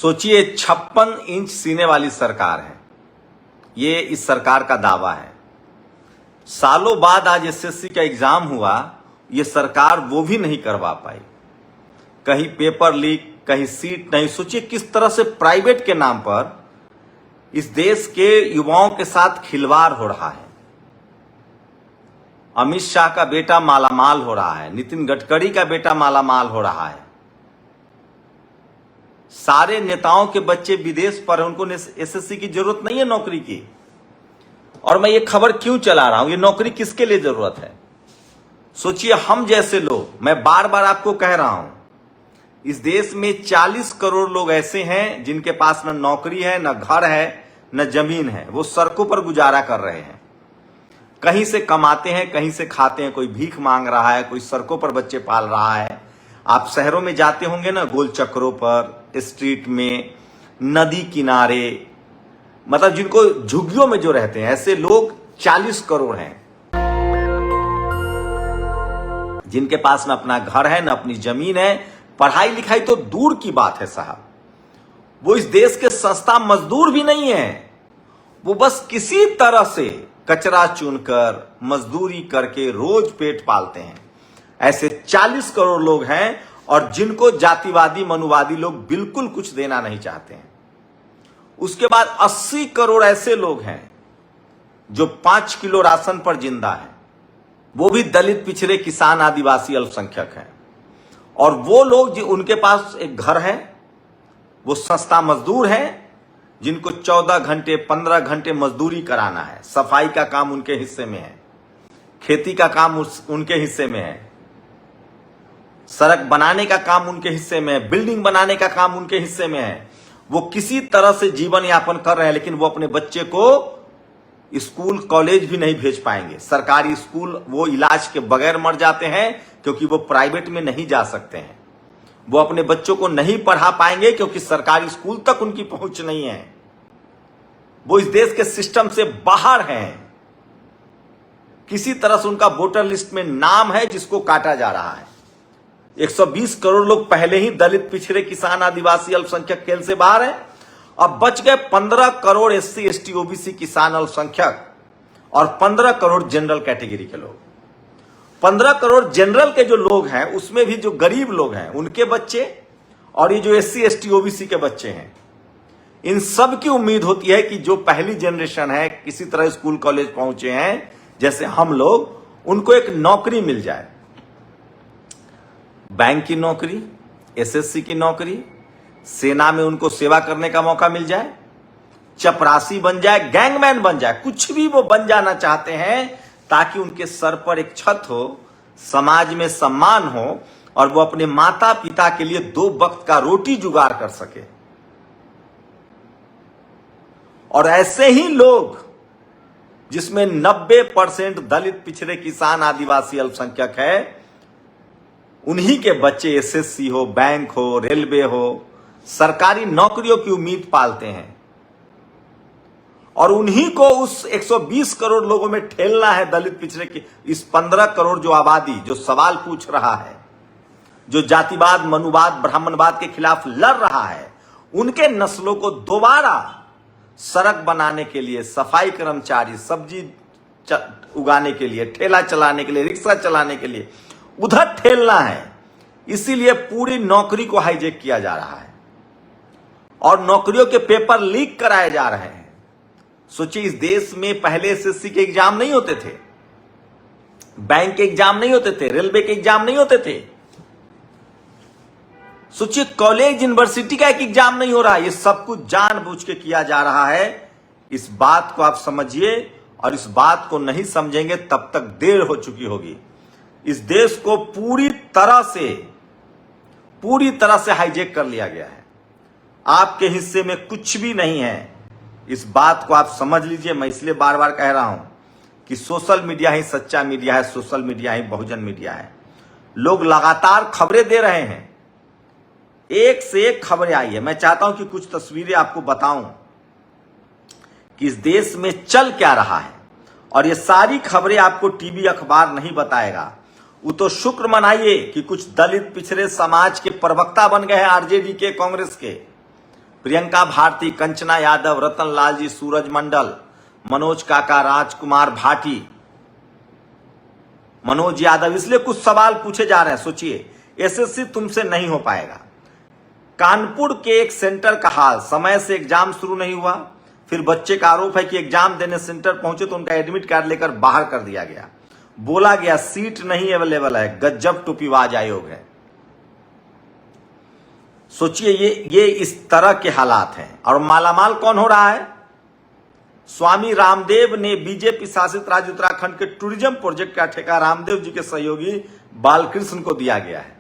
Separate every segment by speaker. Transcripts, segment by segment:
Speaker 1: सोचिए 56 इंच सीने वाली सरकार है, ये इस सरकार का दावा है। सालों बाद आज एसएससी का एग्जाम हुआ, ये सरकार वो भी नहीं करवा पाई। कहीं पेपर लीक, कहीं सीट नहीं। सोचिए किस तरह से प्राइवेट के नाम पर इस देश के युवाओं के साथ खिलवाड़ हो रहा है। अमित शाह का बेटा मालामाल हो रहा है, नितिन गडकरी का बेटा मालामाल हो रहा है। सारे नेताओं के बच्चे विदेश पर हैं, उनको एसएससी की जरूरत नहीं है नौकरी की। और मैं ये खबर क्यों चला रहा हूं, ये नौकरी किसके लिए जरूरत है? सोचिए हम जैसे लोग, मैं बार बार आपको कह रहा हूं, इस देश में 40 करोड़ लोग ऐसे हैं जिनके पास न नौकरी है, न घर है, न जमीन है। वो सड़कों पर गुजारा कर रहे हैं, कहीं से कमाते हैं, कहीं से खाते हैं। कोई भीख मांग रहा है, कोई सड़कों पर बच्चे पाल रहा है। आप शहरों में जाते होंगे ना, गोल चक्रों पर, स्ट्रीट में, नदी किनारे, मतलब जिनको झुग्गियों में जो रहते हैं, ऐसे लोग 40 करोड़ हैं जिनके पास न अपना घर है, न अपनी जमीन है। पढ़ाई लिखाई तो दूर की बात है साहब, वो इस देश के सस्ता मजदूर भी नहीं है। वो बस किसी तरह से कचरा चुनकर, मजदूरी करके रोज पेट पालते हैं। ऐसे 40 करोड़ लोग हैं, और जिनको जातिवादी मनुवादी लोग बिल्कुल कुछ देना नहीं चाहते हैं। उसके बाद 80 करोड़ ऐसे लोग हैं जो 5 किलो राशन पर जिंदा है, वो भी दलित, पिछड़े, किसान, आदिवासी, अल्पसंख्यक हैं। और वो लोग जो उनके पास एक घर है, वो सस्ता मजदूर हैं, जिनको 14 घंटे 15 घंटे मजदूरी कराना है। सफाई का काम उनके हिस्से में है, खेती का काम उनके हिस्से में है, सड़क बनाने का काम उनके हिस्से में है, बिल्डिंग बनाने का काम उनके हिस्से में है। वो किसी तरह से जीवन यापन कर रहे हैं, लेकिन वो अपने बच्चे को स्कूल कॉलेज भी नहीं भेज पाएंगे। सरकारी स्कूल वो इलाज के बगैर मर जाते हैं, क्योंकि वो प्राइवेट में नहीं जा सकते हैं। वो अपने बच्चों को नहीं पढ़ा पाएंगे, क्योंकि सरकारी स्कूल तक उनकी पहुंच नहीं है। वो इस देश के सिस्टम से बाहर हैं। किसी तरह से उनका वोटर लिस्ट में नाम है, जिसको काटा जा रहा है। 120 करोड़ लोग पहले ही दलित, पिछड़े, किसान, आदिवासी, अल्पसंख्यक खेल से बाहर हैं। अब बच गए 15 करोड़ एससी, एसटी, ओबीसी, किसान, अल्पसंख्यक, और 15 करोड़ जनरल कैटेगरी के लोग। 15 करोड़ जनरल के जो लोग हैं, उसमें भी जो गरीब लोग हैं उनके बच्चे, और ये जो एससी, एसटी, ओबीसी के बच्चे हैं, इन सब की उम्मीद होती है कि जो पहली जनरेशन है, किसी तरह स्कूल कॉलेज पहुंचे हैं जैसे हम लोग, उनको एक नौकरी मिल जाए। बैंक की नौकरी, एसएससी की नौकरी, सेना में उनको सेवा करने का मौका मिल जाए, चपरासी बन जाए, गैंगमैन बन जाए, कुछ भी वो बन जाना चाहते हैं, ताकि उनके सर पर एक छत हो, समाज में सम्मान हो, और वो अपने माता पिता के लिए 2 वक्त का रोटी जुगाड़ कर सके। और ऐसे ही लोग, जिसमें 90% दलित, पिछड़े, किसान, आदिवासी, अल्पसंख्यक है, उन्हीं के बच्चे एसएससी हो, बैंक हो, रेलवे हो, सरकारी नौकरियों की उम्मीद पालते हैं। और उन्हीं को उस 120 करोड़ लोगों में ठेलना है, दलित, पिछड़े की इस 15 करोड़ जो आबादी जो सवाल पूछ रहा है, जो जातिवाद, मनुवाद, ब्राह्मणवाद के खिलाफ लड़ रहा है, उनके नस्लों को दोबारा सड़क बनाने के लिए, सफाई कर्मचारी, सब्जी उगाने के लिए, ठेला चलाने के लिए, रिक्शा चलाने के लिए उधर ठेलना है। इसीलिए पूरी नौकरी को हाईजैक किया जा रहा है, और नौकरियों के पेपर लीक कराए जा रहे हैं। सोचिए इस देश में पहले एसएससी के एग्जाम नहीं होते थे, बैंक के एग्जाम नहीं होते थे, रेलवे के एग्जाम नहीं होते थे। सोचिए कॉलेज, यूनिवर्सिटी का एक एग्जाम नहीं हो रहा। ये सब कुछ जानबूझ के किया जा रहा है। इस बात को आप समझिए, और इस बात को नहीं समझेंगे तब तक देर हो चुकी होगी। इस देश को पूरी तरह से हाईजैक कर लिया गया है। आपके हिस्से में कुछ भी नहीं है, इस बात को आप समझ लीजिए। मैं इसलिए बार बार कह रहा हूं कि सोशल मीडिया ही सच्चा मीडिया है, सोशल मीडिया ही बहुजन मीडिया है। लोग लगातार खबरें दे रहे हैं, एक से एक खबरें आई है। मैं चाहता हूं कि कुछ तस्वीरें आपको बताऊं कि इस देश में चल क्या रहा है, और ये सारी खबरें आपको टीवी, अखबार नहीं बताएगा। वो तो शुक्र मनाइए कि कुछ दलित, पिछड़े समाज के प्रवक्ता बन गए हैं, आरजेडी के, कांग्रेस के, प्रियंका भारती, कंचना यादव, रतन लाल जी, सूरज मंडल, मनोज काका, राजकुमार भाटी, मनोज यादव। इसलिए कुछ सवाल पूछे जा रहे हैं। सोचिए, एसएससी तुमसे नहीं हो पाएगा। कानपुर के एक सेंटर का हाल, समय से एग्जाम शुरू नहीं हुआ, फिर बच्चे का आरोप है कि एग्जाम देने सेंटर पहुंचे तो उनका एडमिट कार्ड लेकर बाहर कर दिया गया। बोला गया सीट नहीं अवेलेबल है। गजब टोपीबाज आयोग है। सोचिए, ये इस तरह के हालात हैं। और मालामाल कौन हो रहा है? स्वामी रामदेव ने बीजेपी शासित राज्य उत्तराखंड के टूरिज्म प्रोजेक्ट का ठेका रामदेव जी के सहयोगी बालकृष्ण को दिया गया है।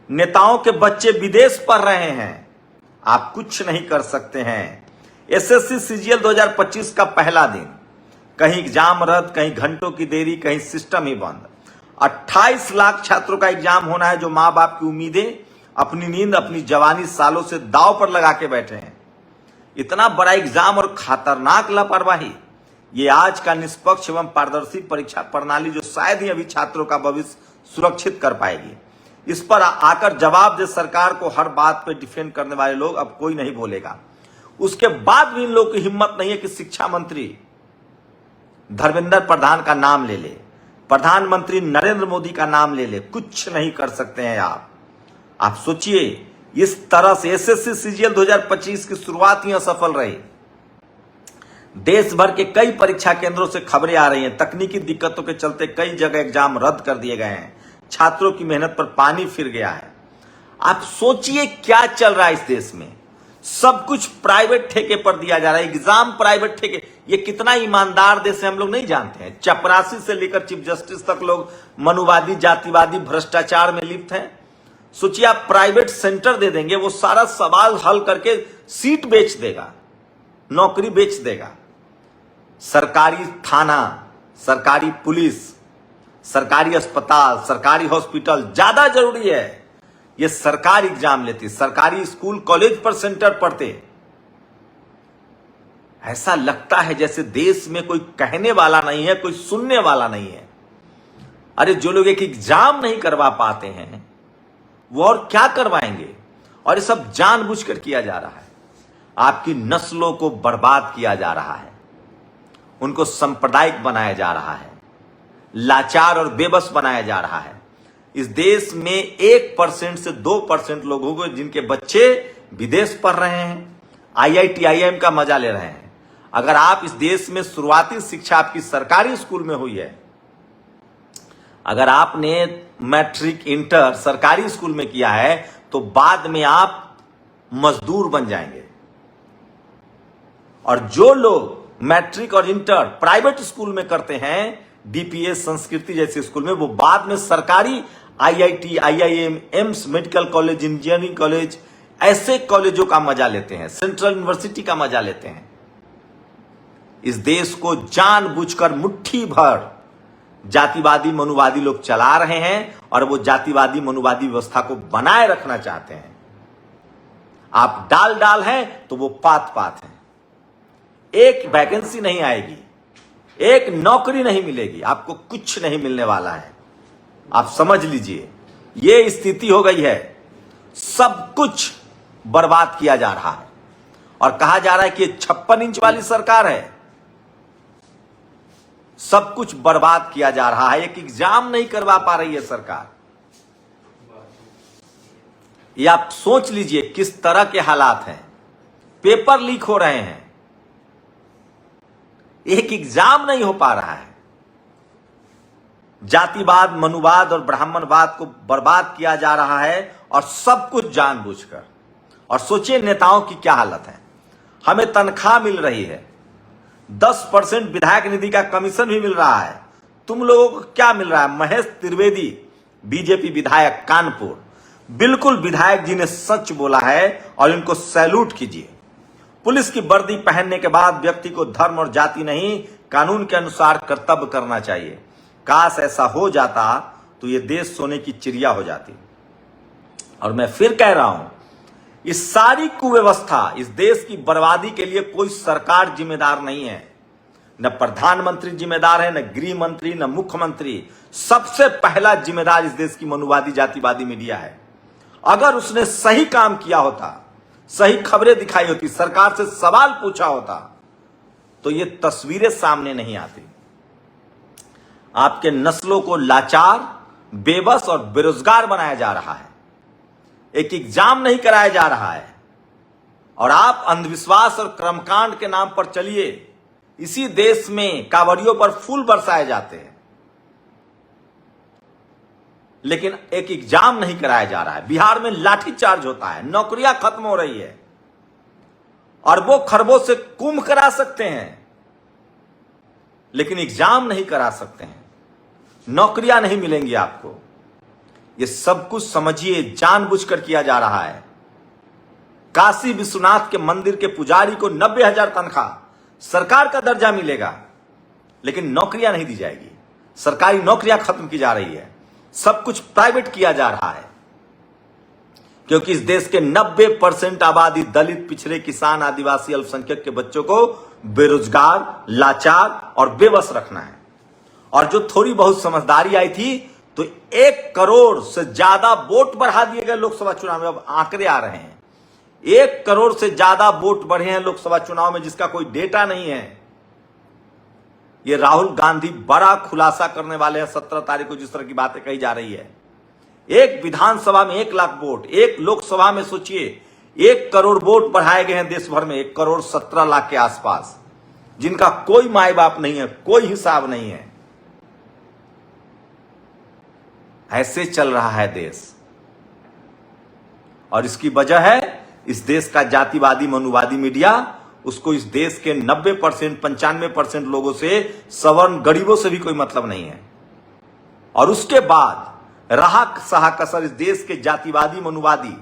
Speaker 1: नेताओं के बच्चे विदेश पढ़ रहे हैं, आप कुछ नहीं कर सकते हैं। एसएससी सीजीएल 2025 का पहला दिन, कहीं एग्जाम रद्द, कहीं घंटों की देरी, कहीं सिस्टम ही बंद। 28 लाख छात्रों का एग्जाम होना है, जो मां बाप की उम्मीदें, अपनी नींद, अपनी जवानी सालों से दांव पर लगा के बैठे हैं। इतना बड़ा एग्जाम और खतरनाक लापरवाही, ये आज का निष्पक्ष एवं पारदर्शी परीक्षा प्रणाली जो शायद ही अभी छात्रों का भविष्य सुरक्षित कर पाएगी। इस पर आकर जवाब दे सरकार को। हर बात पे डिफेंड करने वाले लोग अब कोई नहीं बोलेगा। उसके बाद भी इन लोगों की हिम्मत नहीं है कि शिक्षा मंत्री धर्मेंद्र प्रधान का नाम ले ले, प्रधानमंत्री नरेंद्र मोदी का नाम ले ले। कुछ नहीं कर सकते हैं आप सोचिए, इस तरह से एसएससी सीजीएल 2025 की शुरुआत ही असफल रही। देश भर के कई परीक्षा केंद्रों से खबरें आ रही हैं, तकनीकी दिक्कतों के चलते कई जगह एग्जाम रद्द कर दिए गए हैं। छात्रों की मेहनत पर पानी फिर गया है। आप सोचिए क्या चल रहा है इस देश में। सब कुछ प्राइवेट ठेके पर दिया जा रहा है, एग्जाम प्राइवेट ठेके। ये कितना ईमानदार देश है हम लोग नहीं जानते हैं। चपरासी से लेकर चीफ जस्टिस तक लोग मनुवादी, जातिवादी, भ्रष्टाचार में लिप्त हैं। सोचिए, आप प्राइवेट सेंटर दे देंगे, वो सारा सवाल हल करके सीट बेच देगा, नौकरी बेच देगा। सरकारी थाना, सरकारी पुलिस, सरकारी अस्पताल, सरकारी हॉस्पिटल ज्यादा जरूरी है। ये सरकार एग्जाम लेती, सरकारी स्कूल कॉलेज पर सेंटर पढ़ते। ऐसा लगता है जैसे देश में कोई कहने वाला नहीं है, कोई सुनने वाला नहीं है। अरे जो लोग एक एग्जाम नहीं करवा पाते हैं वो और क्या करवाएंगे? और ये सब जानबूझकर किया जा रहा है। आपकी नस्लों को बर्बाद किया जा रहा है, उनको सांप्रदायिक बनाया जा रहा है, लाचार और बेबस बनाया जा रहा है। इस देश में 1% से 2% लोग होंगे जिनके बच्चे विदेश पढ़ रहे हैं, आईआईटी आईआईएम का मजा ले रहे हैं। अगर आप इस देश में शुरुआती शिक्षा आपकी सरकारी स्कूल में हुई है, अगर आपने मैट्रिक इंटर सरकारी स्कूल में किया है, तो बाद में आप मजदूर बन जाएंगे। और जो लोग मैट्रिक और इंटर प्राइवेट स्कूल में करते हैं, डीपीएस, संस्कृति जैसे स्कूल में, वो बाद में सरकारी IIT, IIM, AIIMS, medical college, engineering college, ऐसे कॉलेजों का मजा लेते हैं, सेंट्रल यूनिवर्सिटी का मजा लेते हैं। इस देश को जानबूझकर मुट्ठी भर जातिवादी, मनुवादी लोग चला रहे हैं और वो जातिवादी, मनुवादी व्यवस्था को बनाए रखना चाहते हैं। आप डाल हैं तो वो पात हैं। एक वैकेंसी नहीं आएगी, एक नौकरी नहीं मिलेगी, आपको कुछ नहीं मिलने वाला है। आप समझ लीजिए, ये स्थिति हो गई है। सब कुछ बर्बाद किया जा रहा है और कहा जा रहा है कि 56 इंच वाली सरकार है। सब कुछ बर्बाद किया जा रहा है। एक एग्जाम नहीं करवा पा रही है सरकार। ये आप सोच लीजिए किस तरह के हालात हैं। पेपर लीक हो रहे हैं, एक एग्जाम नहीं हो पा रहा है। जातिवाद, मनुवाद और ब्राह्मणवाद को बर्बाद किया जा रहा है और सब कुछ जानबूझकर। और सोचिए नेताओं की क्या हालत है। हमें तनख्वाह मिल रही है, 10% विधायक निधि का कमीशन भी मिल रहा है। तुम लोगों को क्या मिल रहा है? महेश त्रिवेदी, बीजेपी विधायक कानपुर, बिल्कुल विधायक जी ने सच बोला है और इनको सैल्यूट कीजिए। पुलिस की वर्दी पहनने के बाद व्यक्ति को धर्म और जाति नहीं, कानून के अनुसार कर्तव्य करना चाहिए। काश ऐसा हो जाता तो ये देश सोने की चिड़िया हो जाती। और मैं फिर कह रहा हूं, इस सारी कुव्यवस्था, इस देश की बर्बादी के लिए कोई सरकार जिम्मेदार नहीं है। न प्रधानमंत्री जिम्मेदार है, न गृह मंत्री, न मुख्यमंत्री। सबसे पहला जिम्मेदार इस देश की मनुवादी, जातिवादी मीडिया है। अगर उसने सही काम किया होता सही खबरें दिखाई होती, सरकार से सवाल पूछा होता, तो ये तस्वीरें सामने नहीं आती। आपके नस्लों को लाचार, बेबस और बेरोजगार बनाया जा रहा है। एक एग्जाम नहीं कराया जा रहा है और आप अंधविश्वास और कर्मकांड के नाम पर चलिए। इसी देश में कांवड़ियों पर फूल बरसाए जाते हैं, लेकिन एक एग्जाम नहीं कराया जा रहा है। बिहार में लाठीचार्ज होता है, नौकरियां खत्म हो रही है, अरबों खरबों से कुंभ करा सकते हैं, लेकिन एग्जाम नहीं करा सकते हैं, नौकरियां नहीं मिलेंगी आपको। ये सब कुछ समझिए जानबूझकर किया जा रहा है। काशी विश्वनाथ के मंदिर के पुजारी को 90,000 तनख्वाह, सरकार का दर्जा मिलेगा, लेकिन नौकरियां नहीं दी जाएगी। सरकारी नौकरियां खत्म की जा रही है, सब कुछ प्राइवेट किया जा रहा है, क्योंकि इस देश के 90% आबादी दलित, पिछड़े, किसान, आदिवासी, अल्पसंख्यक के बच्चों को बेरोजगार, लाचार और बेबस रखना है। और जो थोड़ी बहुत समझदारी आई थी, तो 1 करोड़ से ज्यादा वोट बढ़ा दिए गए लोकसभा चुनाव में। अब आंकड़े आ रहे हैं, 1 करोड़ से ज्यादा वोट बढ़े हैं लोकसभा चुनाव में, जिसका कोई डेटा नहीं है। ये राहुल गांधी बड़ा खुलासा करने वाले हैं 17 तारीख को, जिस तरह की बातें कही जा रही है। एक विधानसभा में 1 लाख वोट, एक लोकसभा में सोचिए 1 करोड़ वोट बढ़ाए गए हैं देश भर में, 1 करोड़ 17 लाख के आसपास, जिनका कोई माई बाप नहीं है, कोई हिसाब नहीं है। ऐसे चल रहा है देश, और इसकी वजह है इस देश का जातिवादी मनुवादी मीडिया। उसको इस देश के 90%, 95% लोगों से, सवर्ण गरीबों से भी कोई मतलब नहीं है। और उसके बाद रहा सहा कसर इस देश के जातिवादी मनुवादी,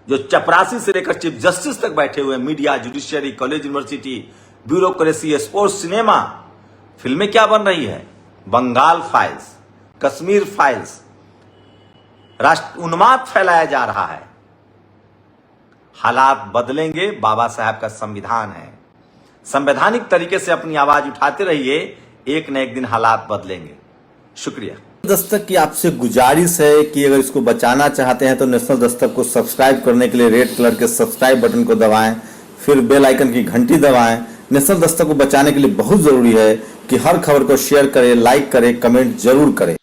Speaker 1: जो चपरासी से लेकर चीफ जस्टिस तक बैठे हुए, media, judiciary, college, university, bureaucracy, sports, cinema, फिल्में क्या बन रही है, बंगाल फाइल्स, कश्मीर फाइल्स, राष्ट्र उन्माद फैलाया जा रहा है। हालात बदलेंगे, बाबा साहब का संविधान है। संवैधानिक तरीके से अपनी आवाज उठाते रहिए, एक न एक दिन हालात बदलेंगे। शुक्रिया।
Speaker 2: दस्तक की आपसे गुजारिश है कि अगर इसको बचाना चाहते हैं तो नेशनल दस्तक को सब्सक्राइब करने के लिए रेड कलर के सब्सक्राइब बटन को दबाएं, फिर बेल आइकन की घंटी दबाएं। नेशनल दस्तक को बचाने के लिए बहुत जरूरी है कि हर खबर को शेयर करें, लाइक करें, कमेंट जरूर करें।